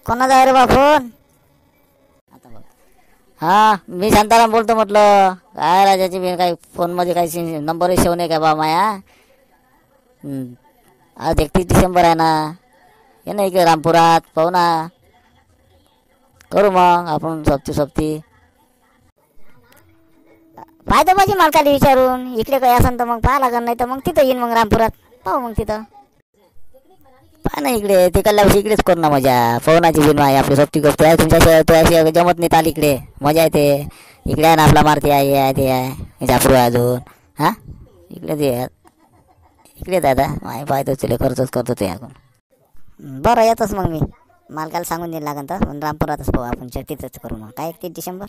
कोणाचा आहे रे बा फोन? हा मी शांताराम बोलतो म्हटलं. काय राजाची बहीण काही फोनमध्ये काही नंबरही सेव नाही का बा माया? आज 31 डिसेंबर आहे ना. ये ना इकडे रामपुरात पाहू ना. करू मग आपण सोबती. पाहतो माझी मालकाला विचारून. इकडे काही असेल तर मग पाहा लागेल, नाही तर मग तिथं येईन मग रामपुरात पाहू मग तिथं. पहा ना इकडे तिकडल्या वर्षी इकडेच करू ना मजा. फोनाची बिन आहे आपली सोबती गोष्ट आहे. तुमच्याशिवाय जमत नाही ताल इकडे. मजा येते इकडे आहे ना. आपला मारती आहे ते आहे झापरू आहे अजून. हां इकडे ते इकडे दादा माय पाहतो तुला करतो ते आपण. बरं येतोच मग मी. मालकाला सांगून देईल लागेल तर रामपुरातच पाहू आपण. तिथंच करू मग. काय 31 डिसेंबर.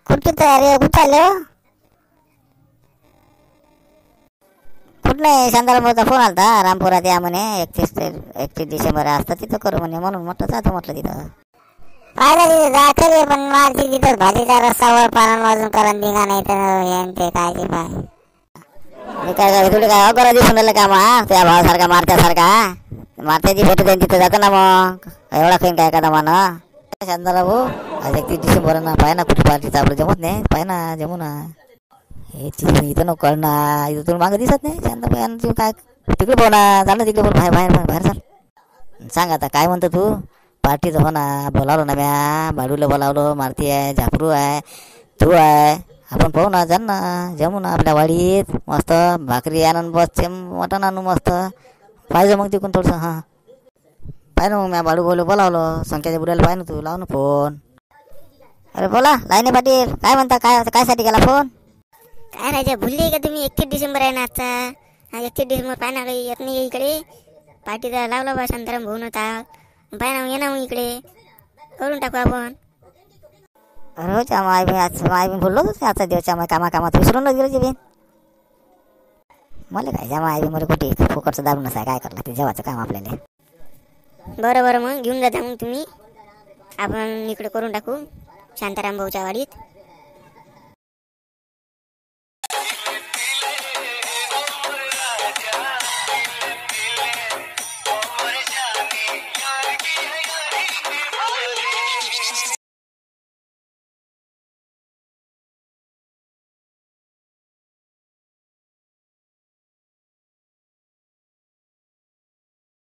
कुठे तयारी कुठं आले हो? कुठलं शांतारामचा फोन आलता रामपुरात या म्हणे. 31 डिसेंबर असतं तिथं करू म्हणे. म्हणून म्हटलं जातो म्हटलं तिथं. पाहिलं तिथे पण मारती तिथं भाजीच्या रस्त्यावर पालन वाजून करण दिघा नाही तर ते काय ते काय थोडी काय अगोदर दिसून राहिलं का मग त्या भावासारखा मारत्यासारखा. मारत्याची फोटो देऊन तिथं जातं ना मग. एवढा काही काय का म्हणा शांताराम भाऊ. आज 31 डिसेंबर ना. पाय ना कुठे पार्टीचं आपलं जमत नाही. पाय ना जमू ना. हे इथं नको कळणार. इथं तुम्ही मागं दिसत नाही शांत. तू काय तिकडे पाहू ना. चाल ना तिकडे बोल. बाहेर चाल. सांग आता काय म्हणतो तू. पार्टीचं हो ना. बोलावलं ना म्या. बाडूला बोलावलं. मारती आहे झापरू आहे तू आहे. आपण पाहू ना. जाण ना जमू ना आपल्या वाडीत. मस्त भाकरी आणून बसचे मटण आणू मस्त. पाहिजे मग तिकून थोडंसं. हां पाय ना मग म्या बाडू बोलावलं. संख्याच्या बुड्याला पाय ना तू. लाव ना फोन. अरे बोला लाईने पाटील. काय म्हणता? कायसाठी केला फोन? काय राजा भुलले का तुम्ही? 31 डिसेंबर आहे ना आजचा. 31 डिसेंबर पाय ना. काही येत नाही इकडे. पार्टीचा लावला बा शांताराम भाऊ नव्हता. पाय ना ये ना मग इकडे. करून टाकू आपण. अरे हो चामाई मी बोललो होतो आजचा दिवस. चामाई कामात विसरूनच गेलो बहीण. मला काय चामाई मला कुठे फुकटचं दाबून नसाय. काय करला ते जेवायचं काम आपल्याला. बरं मग घेऊन जाता मग तुम्ही. आपण इकडे करून टाकू शांताराम भाऊच्या वाडीत.